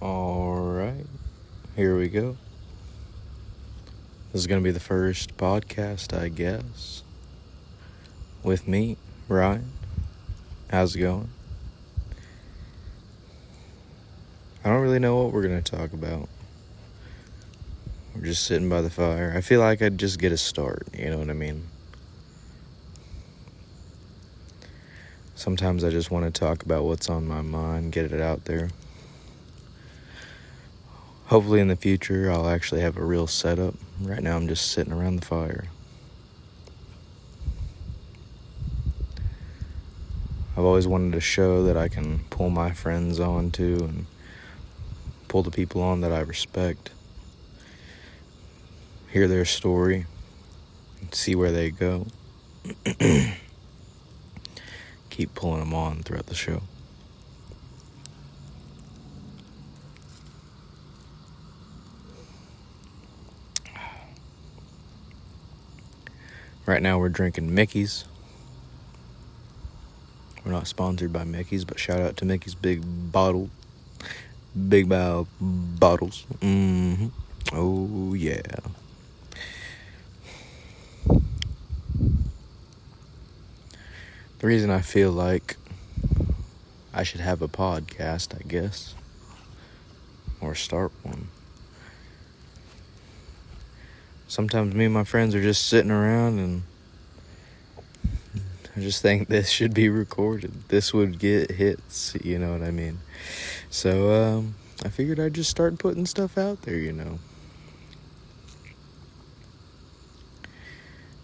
Alright, here we go. This is going to be the first podcast, I guess, with me, Ryan. How's it going? I don't really know what we're going to talk about. We're just sitting by the fire. I feel like I'd just get a start, you know what I mean? Sometimes I just want to talk about what's on my mind, get it out there. Hopefully in the future I'll actually have a real setup. Right now I'm just sitting around the fire. I've always wanted a show that I can pull my friends on to and pull the people on that I respect. Hear their story and see where they go. Keep pulling them on throughout the show. Right now we're drinking Mickey's. We're not sponsored by Mickey's, but shout out to Mickey's Big Bottles. Oh yeah. The reason I feel like I should have a podcast, I guess, or start one. Sometimes me and my friends are just sitting around and I just think this should be recorded. This would get hits, you know what I mean? So, I figured I'd just start putting stuff out there, you know.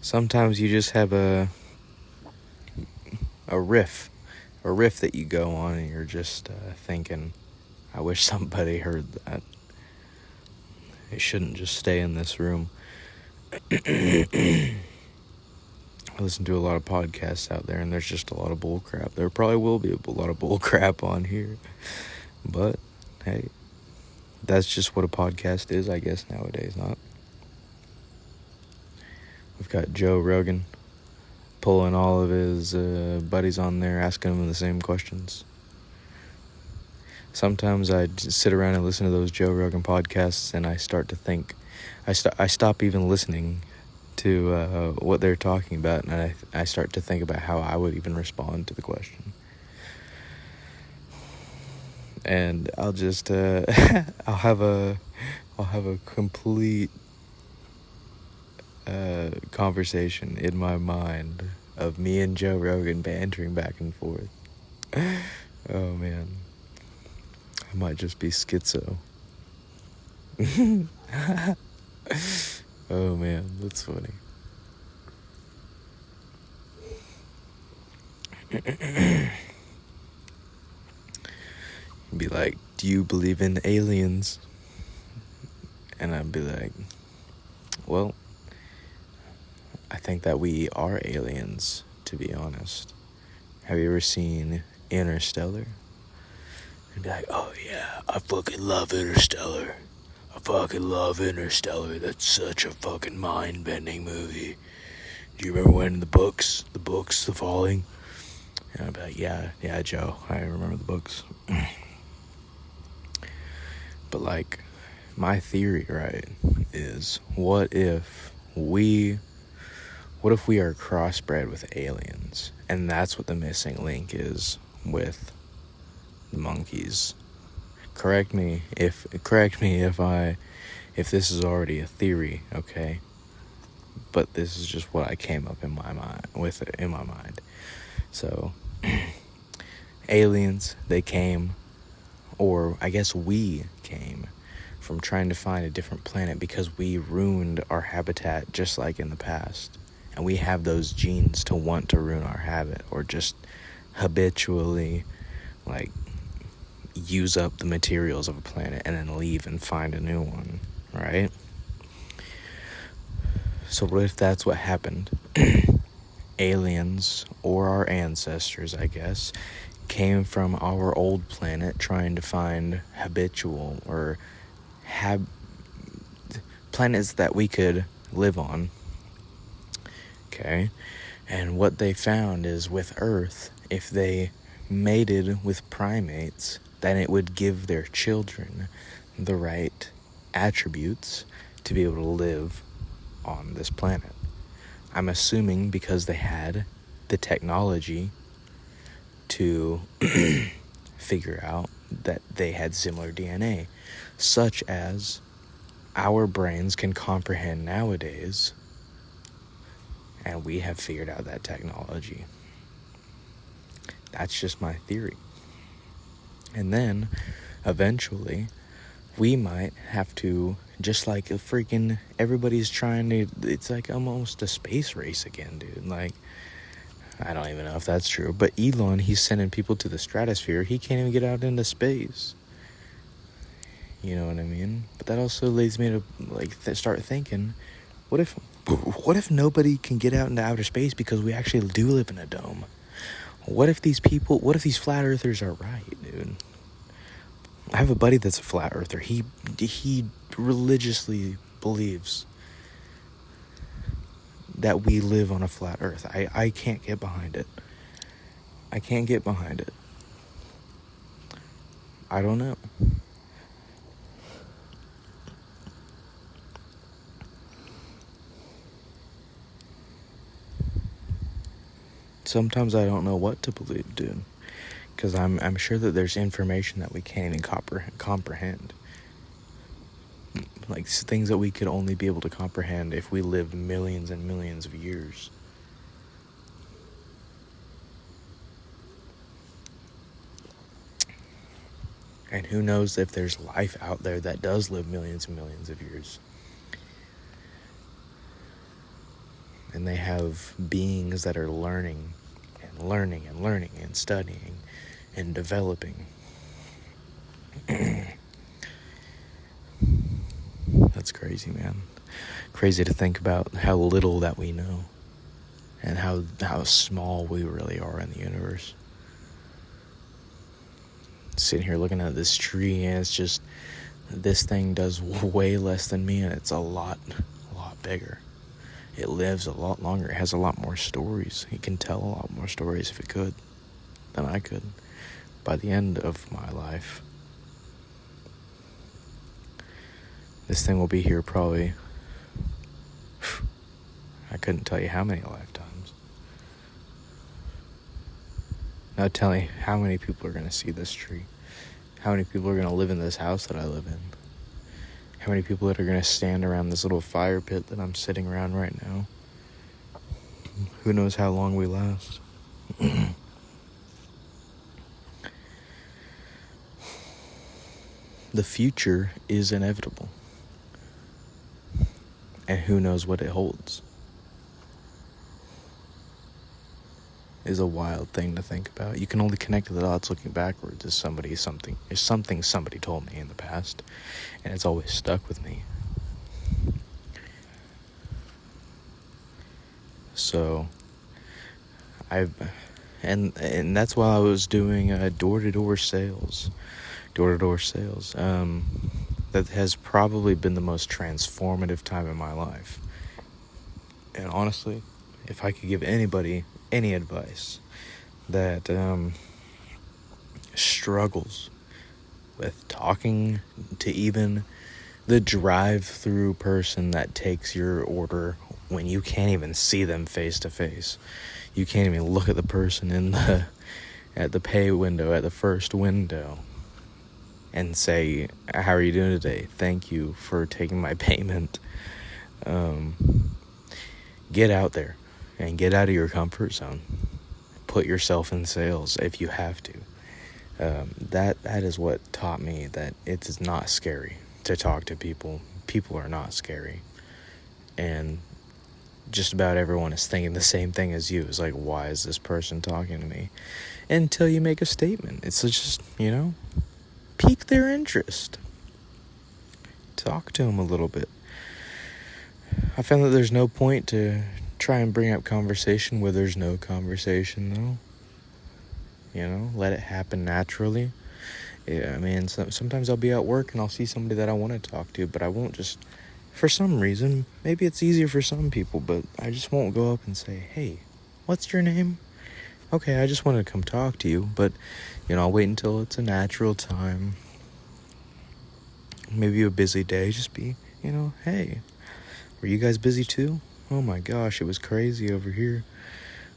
Sometimes you just have a riff that you go on and you're just thinking, I wish somebody heard that. It shouldn't just stay in this room. I listen to a lot of podcasts out there and there's just a lot of bull crap. There probably will be a lot of bull crap on here. But, hey, that's just what a podcast is, I guess, nowadays, not? We've got Joe Rogan pulling all of his buddies on there, asking them the same questions. Sometimes I just sit around and listen to those Joe Rogan podcasts and I start to think, I stop even listening to what they're talking about, and I start to think about how I would even respond to the question. And I'll just I'll have a complete conversation in my mind of me and Joe Rogan bantering back and forth. Oh man, I might just be schizo. Oh man, that's funny. You'd be like, do you believe in aliens? And I'd be like, well, I think that we are aliens, to be honest. Have you ever seen Interstellar? And be like, oh yeah, I fucking love Interstellar. That's such a fucking mind-bending movie. Do you remember when the books, The Falling? And I'd be like, yeah, Joe, I remember the books. But like, my theory, right, is what if we are crossbred with aliens? And that's what the missing link is with the monkeys. Correct me if this is already a theory, okay? But this is just what I came up in my mind. So aliens, they came, or I guess we came from trying to find a different planet because we ruined our habitat just like in the past. And we have those genes to want to ruin our habit or just habitually like use up the materials of a planet and then leave and find a new one, right? So what if that's what happened? Aliens, or our ancestors, I guess, came from our old planet trying to find habitual or planets that we could live on. Okay? And what they found is with Earth, if they mated with primates, then it would give their children the right attributes to be able to live on this planet. I'm assuming because they had the technology to figure out that they had similar DNA, such as our brains can comprehend nowadays, and we have figured out that technology. That's just my theory. And then, eventually, we might have to, just like everybody's trying to, it's like almost a space race again, dude. Like, I don't even know if that's true, but Elon, he's sending people to the stratosphere. He can't even get out into space. You know what I mean? But that also leads me to start thinking, what if nobody can get out into outer space because we actually do live in a dome? What if these flat earthers are right, dude? I have a buddy that's a flat earther. He religiously believes that we live on a flat earth. I can't get behind it. I can't get behind it. I don't know. Sometimes I don't know what to believe, dude. Because I'm sure that there's information that we can't even comprehend. Like things that we could only be able to comprehend if we lived millions and millions of years. And who knows if there's life out there that does live millions and millions of years. And they have beings that are learning and studying and developing. That's crazy, man. Crazy to think about how little that we know and how small we really are in the universe. Sitting here looking at this tree, and it's just, this thing does way less than me, and it's a lot bigger. It lives a lot longer. It has a lot more stories. It can tell a lot more stories if it could than I could by the end of my life. This thing will be here probably, I couldn't tell you how many lifetimes. Now tell me how many people are going to see this tree. How many people are going to live in this house that I live in. How many people that are going to stand around this little fire pit that I'm sitting around right now. Who knows how long we last. The future is inevitable. And who knows what it holds. Is a wild thing to think about. You can only connect the dots looking backwards as something somebody told me in the past, and it's always stuck with me. So and that's why I was doing door-to-door sales. That has probably been the most transformative time in my life. And honestly, if I could give anybody any advice that struggles with talking to even the drive-through person that takes your order when you can't even see them face to face, you can't even look at the person at the pay window, at the first window, and say, "How are you doing today? Thank you for taking my payment." Get out there and get out of your comfort zone. Put yourself in sales if you have to. That is what taught me that it is not scary to talk to people. People are not scary. And just about everyone is thinking the same thing as you. It's like, why is this person talking to me? Until you make a statement. It's just, pique their interest. Talk to them a little bit. I found that there's no point to try and bring up conversation where there's no conversation, though. Let it happen naturally. Yeah, I mean, sometimes I'll be at work and I'll see somebody that I want to talk to, but I won't just, for some reason, maybe it's easier for some people, but I just won't go up and say, "Hey, what's your name?" okay, I just wanted to come talk to you, but, I'll wait until it's a natural time. Maybe a busy day, just be, hey, were you guys busy too? Oh my gosh, it was crazy over here.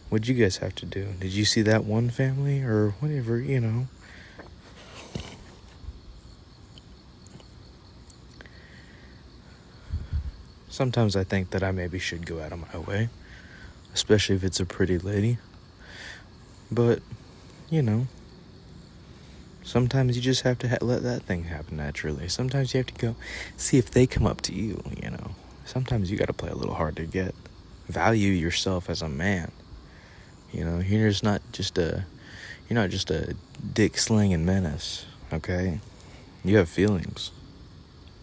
What'd you guys have to do? Did you see that one family or whatever, Sometimes I think that I maybe should go out of my way, especially if it's a pretty lady. But, sometimes you just have to let that thing happen naturally. Sometimes you have to go see if they come up to you, Sometimes you got to play a little hard to get. Value yourself as a man. You're not just a dick slinging menace, okay? You have feelings.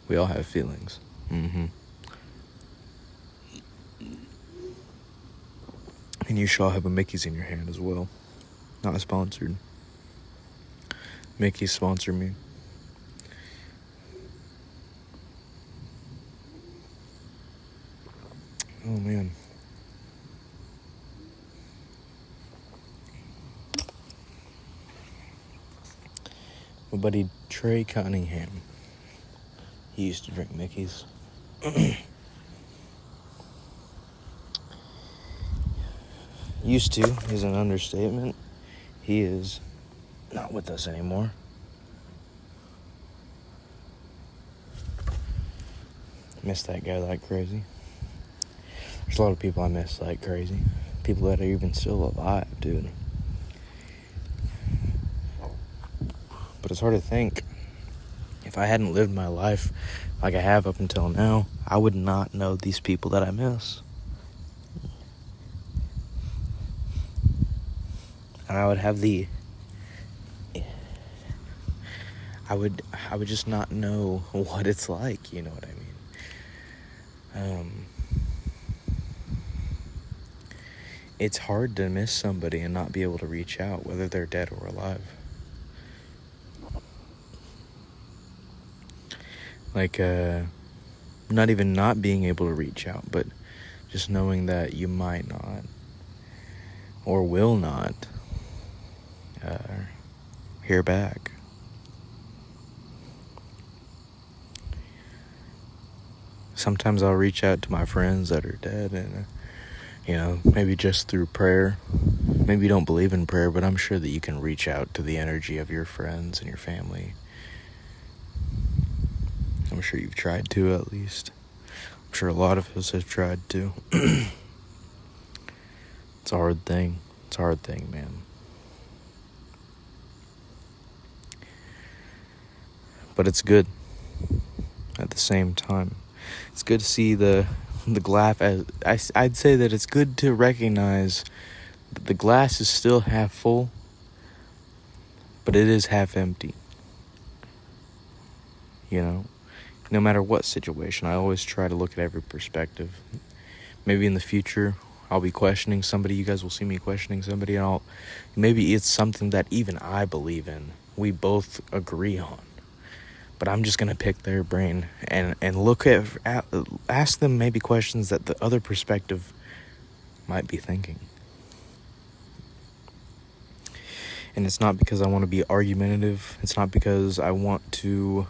We all have feelings. And you should all have a Mickey's in your hand as well. Not sponsored. Mickey, sponsor me. Oh, man. My buddy Trey Cunningham. He used to drink Mickey's. Used to is an understatement. He is not with us anymore. Miss that guy like crazy. There's a lot of people I miss like crazy. People that are even still alive, dude. But it's hard to think. If I hadn't lived my life like I have up until now, I would not know these people that I miss. And I would have I would just not know what it's like, you know what I mean? It's hard to miss somebody and not be able to reach out, whether they're dead or alive. Like, not even not being able to reach out, but just knowing that you might not or will not hear back. Sometimes I'll reach out to my friends that are dead and, maybe just through prayer. Maybe you don't believe in prayer, but I'm sure that you can reach out to the energy of your friends and your family. I'm sure you've tried to, at least. I'm sure a lot of us have tried to. It's a hard thing. It's a hard thing, man. But it's good at the same time. It's good to see the glass. I'd say that it's good to recognize that the glass is still half full, but it is half empty. No matter what situation, I always try to look at every perspective. Maybe in the future, I'll be questioning somebody. You guys will see me questioning somebody, and maybe it's something that even I believe in. We both agree on. But I'm just going to pick their brain and ask them maybe questions that the other perspective might be thinking. And it's not because I want to be argumentative. It's not because I want to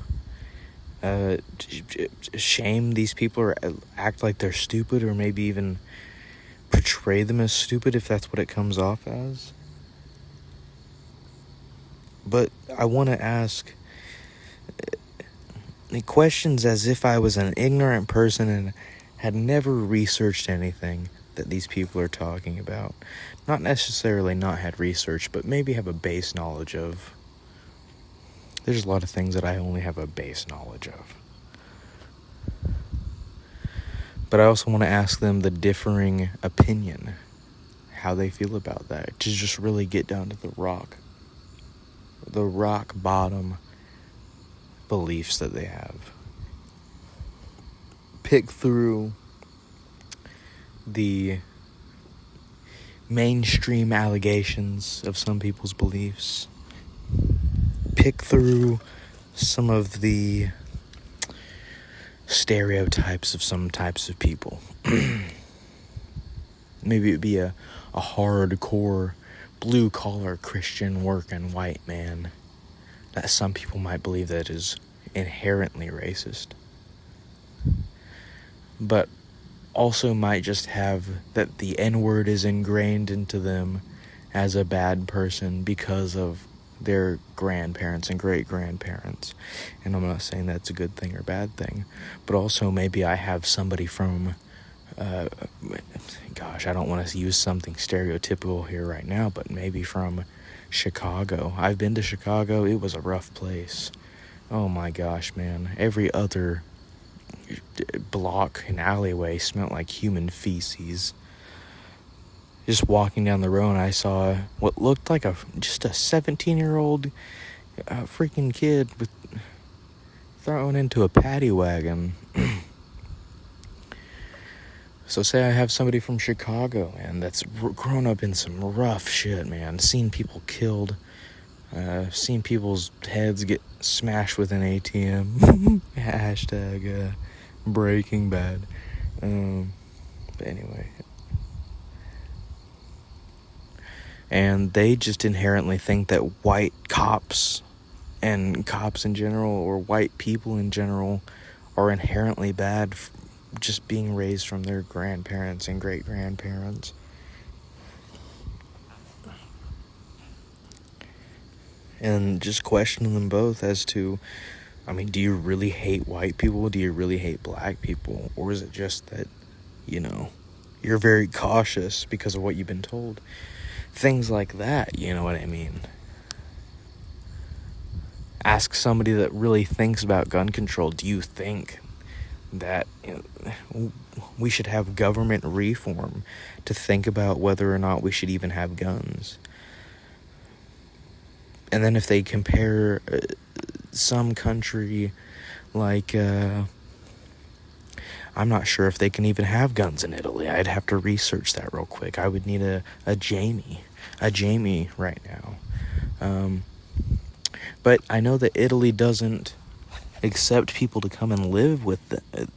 shame these people or act like they're stupid, or maybe even portray them as stupid if that's what it comes off as. But I want to ask questions as if I was an ignorant person and had never researched anything that these people are talking about. Not necessarily not had research, but maybe have a base knowledge of. There's a lot of things that I only have a base knowledge of. But I also want to ask them the differing opinion, how they feel about that, to just really get down to the rock bottom beliefs that they have. Pick through the mainstream allegations of some people's beliefs. Pick through some of the stereotypes of some types of people. Maybe it'd be a hardcore blue-collar Christian working white man that some people might believe that is inherently racist, but also might just have that the N-word is ingrained into them as a bad person because of their grandparents and great-grandparents. And I'm not saying that's a good thing or bad thing, but also maybe I have somebody from I don't want to use something stereotypical here right now, but maybe from Chicago. I've been to Chicago. It was a rough place. Oh my gosh, man. Every other block and alleyway smelled like human feces. Just walking down the road, I saw what looked like just a 17-year-old freaking kid thrown into a paddy wagon. So say I have somebody from Chicago, man, that's grown up in some rough shit, man. Seen people killed. Seen people's heads get smashed with an ATM. Hashtag Breaking Bad. But anyway. And they just inherently think that white cops and cops in general, or white people in general, are inherently bad just being raised from their grandparents and great-grandparents. And just questioning them both as to, do you really hate white people? Do you really hate black people? Or is it just that, you're very cautious because of what you've been told? Things like that, you know what I mean? Ask somebody that really thinks about gun control, do you think that we should have government reform to think about whether or not we should even have guns? And then if they compare some country like, I'm not sure if they can even have guns in Italy. I'd have to research that real quick. I would need a Jamie right now. But I know that Italy doesn't accept people to come and live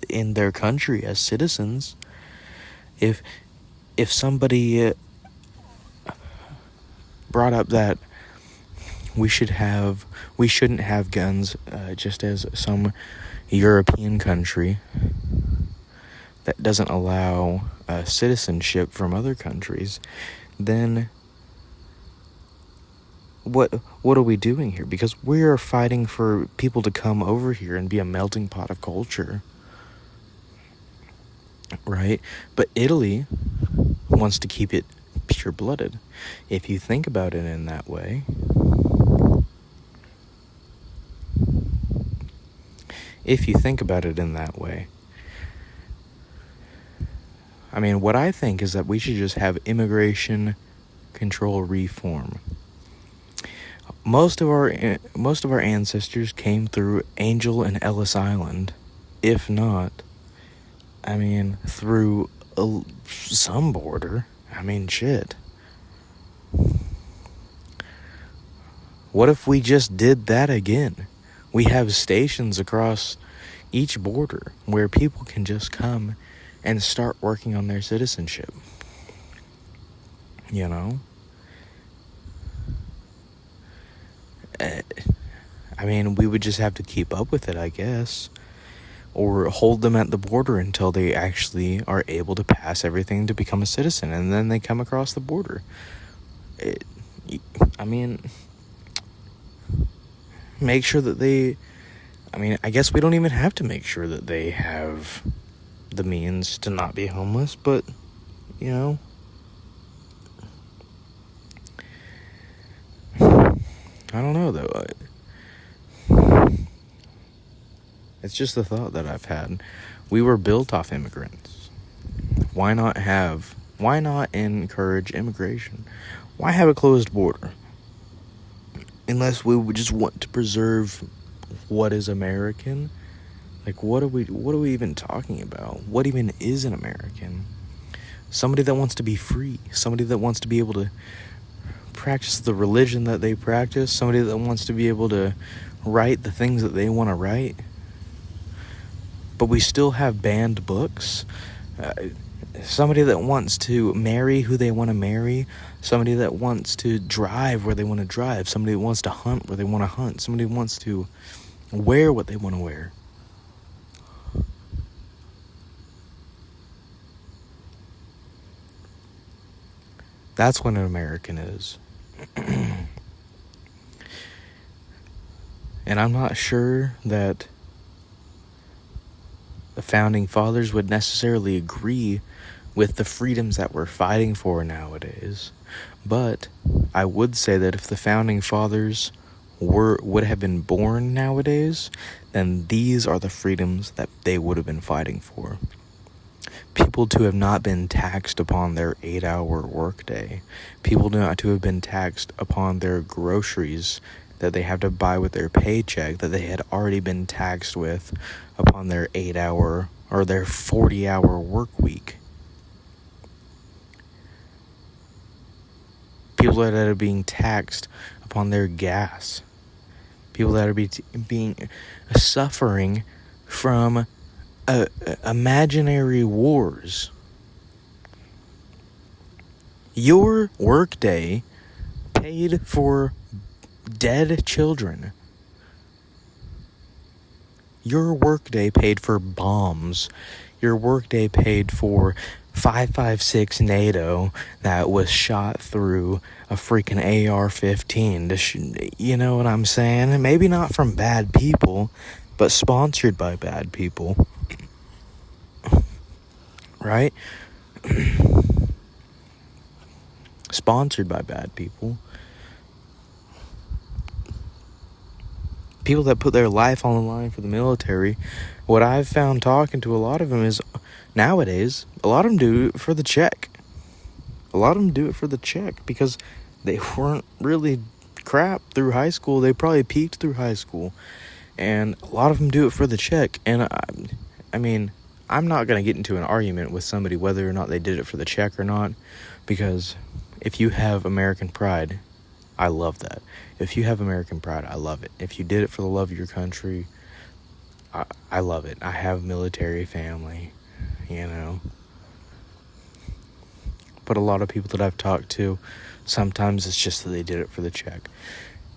in their country as citizens. If somebody brought up that we shouldn't have guns, just as some European country that doesn't allow citizenship from other countries, then what are we doing here? Because we are fighting for people to come over here and be a melting pot of culture, right? But Italy wants to keep it pure-blooded. If you think about it in that way, what I think is that we should just have immigration control reform. Most of our ancestors came through Angel and Ellis Island, if not, through some border. Shit. What if we just did that again? We have stations across each border where people can just come and start working on their citizenship. We would just have to keep up with it, I guess. Or hold them at the border until they actually are able to pass everything to become a citizen, and then they come across the border. Make sure that they... I guess we don't even have to make sure that they have the means to not be homeless, but, I don't know, though. It's just a thought that I've had. We were built off immigrants. Why not encourage immigration? Why have a closed border? Unless we would just want to preserve what is American. What are we even talking about? What even is an American? Somebody that wants to be free. Somebody that wants to be able to practice the religion that they practice. Somebody that wants to be able to write the things that they want to write. But we still have banned books. somebody that wants to marry who they want to marry, somebody that wants to drive where they want to drive, somebody that wants to hunt where they want to hunt, somebody that wants to wear what they want to wear. That's what an American is. And I'm not sure that the founding fathers would necessarily agree with the freedoms that we're fighting for nowadays. But I would say that if the founding fathers would have been born nowadays, then these are the freedoms that they would have been fighting for. People to have not been taxed upon their 8-hour workday. People not to have been taxed upon their groceries that they have to buy with their paycheck that they had already been taxed with upon their 8-hour or their 40-hour work week. People that are being taxed upon their gas. People that are being suffering from imaginary wars. Your workday paid for dead children. Your workday paid for bombs. Your workday paid for 5.56 NATO that was shot through a freaking AR-15. You know what I'm saying? Maybe not from bad people, but sponsored by bad people. Right? Sponsored by bad people. People that put their life on the line for the military. What I've found talking to a lot of them is nowadays, a lot of them do it for the check. A lot of them do it for the check because they weren't really crap through high school. They probably peaked through high school. And a lot of them do it for the check. And I mean, I'm not going to get into an argument with somebody whether or not they did it for the check or not, because if you have American pride, I love that. If you have American pride, I love it. If you did it for the love of your country, I love it. I have military family, you know. But a lot of people that I've talked to, sometimes it's just that they did it for the check.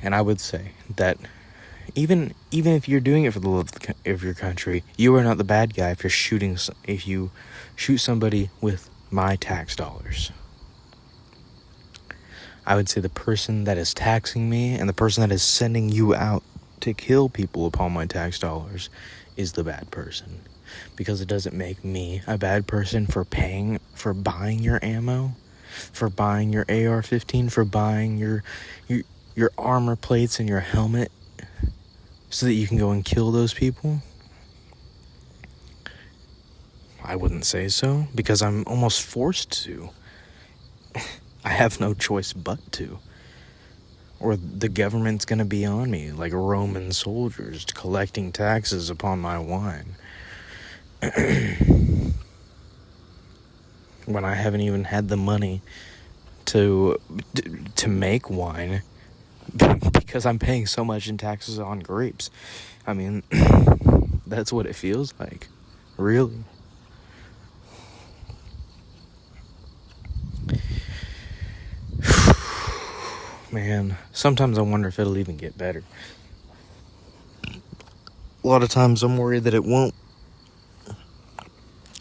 And I would say that even if you're doing it for the love of your country, you are not the bad guy if you shoot somebody with my tax dollars. I would say the person that is taxing me and the person that is sending you out to kill people upon my tax dollars is the bad person. Because it doesn't make me a bad person for buying your ammo, for buying your AR-15, for buying your armor plates and your helmet so that you can go and kill those people. I wouldn't say so, because I'm almost forced to. I have no choice but to. Or the government's going to be on me like Roman soldiers collecting taxes upon my wine. When I haven't even had the money to make wine because I'm paying so much in taxes on grapes. I mean, that's what it feels like. Really. Man, sometimes I wonder if it'll even get better. A lot of times I'm worried that it won't.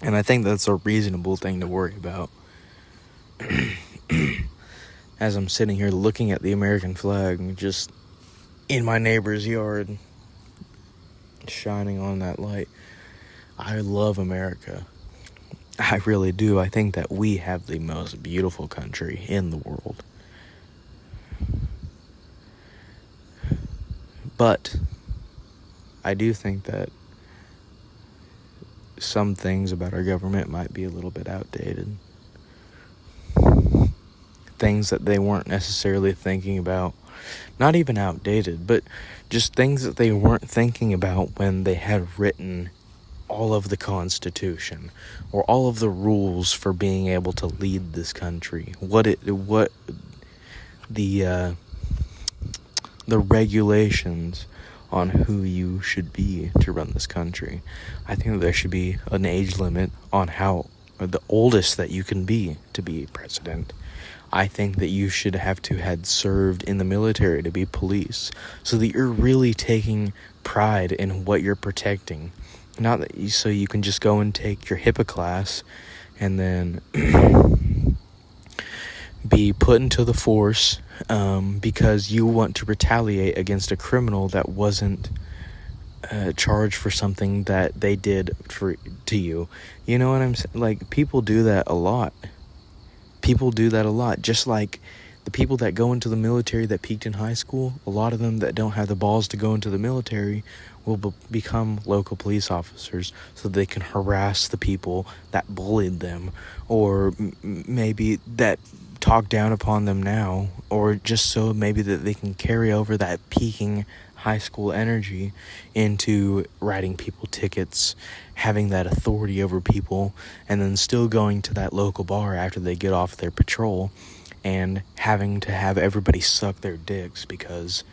And I think that's a reasonable thing to worry about. As I'm sitting here looking at the American flag just in my neighbor's yard, shining on that light. I love America. I really do. I think that we have the most beautiful country in the world. But I do think that some things about our government might be a little bit outdated. Things that they weren't necessarily thinking about. Not even outdated, but just things that they weren't thinking about when they had written all of the Constitution or all of the rules for being able to lead this country. The regulations on who you should be to run this country. I think that there should be an age limit on how or the oldest that you can be to be president. I think that you should have to had served in the military to be police, so that you're really taking pride in what you're protecting. Not that so you can just go and take your HIPAA class and then be put into the force because you want to retaliate against a criminal that wasn't charged for something that they did to you. You know what I'm saying? Like, people do that a lot. Just like the people that go into the military that peaked in high school, a lot of them that don't have the balls to go into the military will become local police officers so they can harass the people that bullied them, or maybe that talk down upon them now, or just so maybe that they can carry over that peaking high school energy into writing people tickets, having that authority over people, and then still going to that local bar after they get off their patrol and having to have everybody suck their dicks because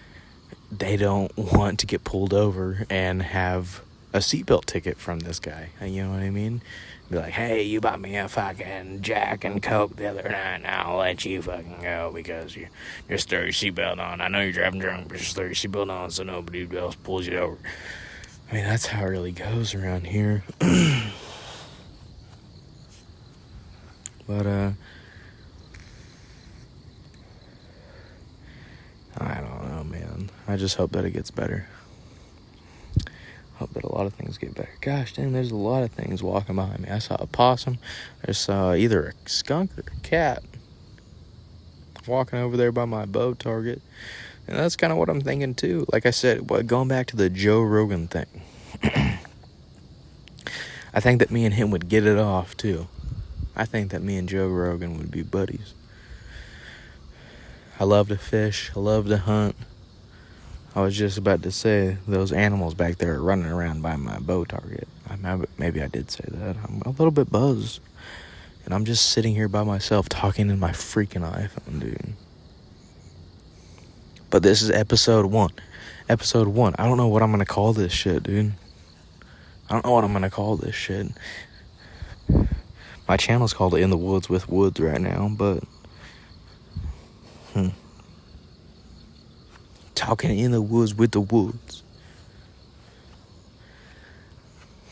they don't want to get pulled over and have a seatbelt ticket from this guy. You know what I mean? Be like, hey, you bought me a fucking Jack and Coke the other night, now I'll let you fucking go because you just throw your seatbelt on. I know you're driving drunk, but just throw your seatbelt on so nobody else pulls you over. I mean, that's how it really goes around here. But, I don't know, man. I just hope that it gets better. Hope that a lot of things get better. Gosh dang, there's a lot of things walking behind me. I saw a possum. I saw either a skunk or a cat walking over there by my bow target. And that's kind of what I'm thinking too. Like I said, going back to the Joe Rogan thing. I think that me and him would get it off too. I think that me and Joe Rogan would be buddies. I love to fish. I love to hunt. I was just about to say those animals back there are running around by my bow target. Maybe I did say that. I'm a little bit buzzed. And I'm just sitting here by myself talking in my freaking iPhone, dude. But this is episode 1. Episode 1. I don't know what I'm going to call this shit, dude. My channel's called In the Woods with Woods right now, but... Talking in the woods with the woods.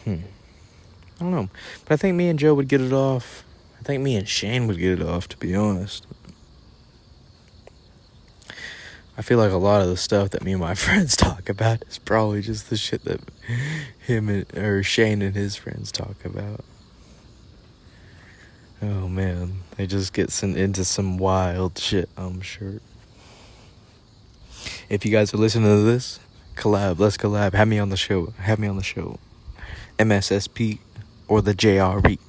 I don't know. But I think me and Joe would get it off. I think me and Shane would get it off, to be honest. I feel like a lot of the stuff that me and my friends talk about is probably just the shit that Shane and his friends talk about. Oh man, they just get into some wild shit, I'm sure. If you guys are listening to this, let's collab. Have me on the show. MSSP or the JRE.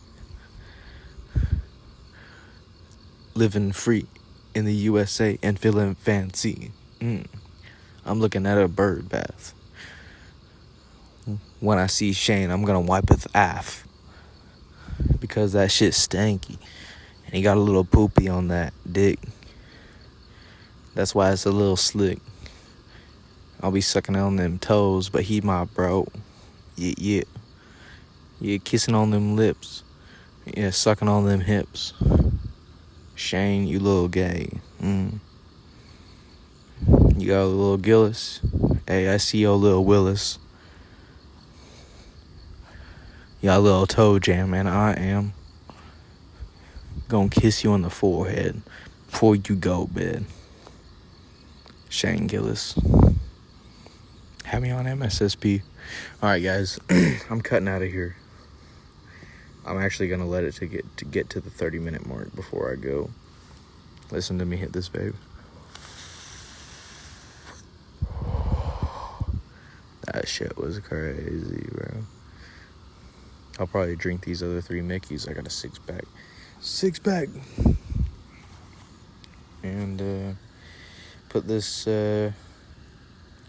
Living free in the USA and feeling fancy. I'm looking at a bird bath. When I see Shane, I'm gonna wipe his ass because that shit's stanky, and he got a little poopy on that dick. That's why it's a little slick. I'll be sucking on them toes, but he my bro. Yeah, kissing on them lips. Yeah, sucking on them hips. Shane, you little gay. You got a little Gillis. Hey, I see your little Willis. You got a little toe jam, and I am gonna kiss you on the forehead before you go to bed. Shane Gillis. Have me on MSSP. Alright, guys. I'm cutting out of here. I'm actually going to let it to get to the 30-minute mark before I go. Listen to me hit this, babe. That shit was crazy, bro. I'll probably drink these other 3 Mickeys. I got a 6-pack. 6-pack! And, put this,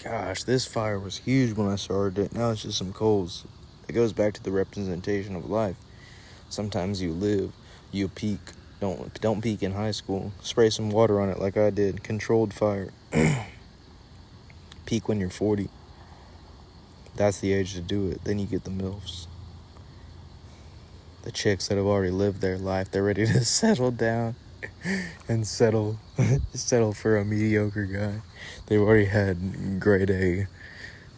gosh, this fire was huge when I started it. Now it's just some coals. It goes back to the representation of life. Sometimes you live, you peak. Don't peak in high school. Spray some water on it like I did. Controlled fire. Peak when you're 40. That's the age to do it. Then you get the MILFs. the chicks that have already lived their life, they're ready to settle down and settle for a mediocre guy. They've already had grade A,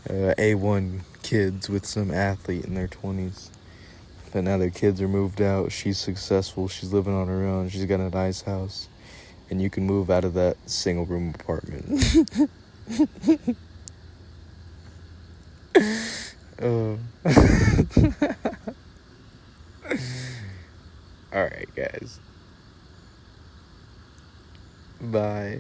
A1 kids with some athlete in their 20s. But now their kids are moved out. She's successful. She's living on her own. She's got a nice house. And you can move out of that single-room apartment. Alright, guys. Bye.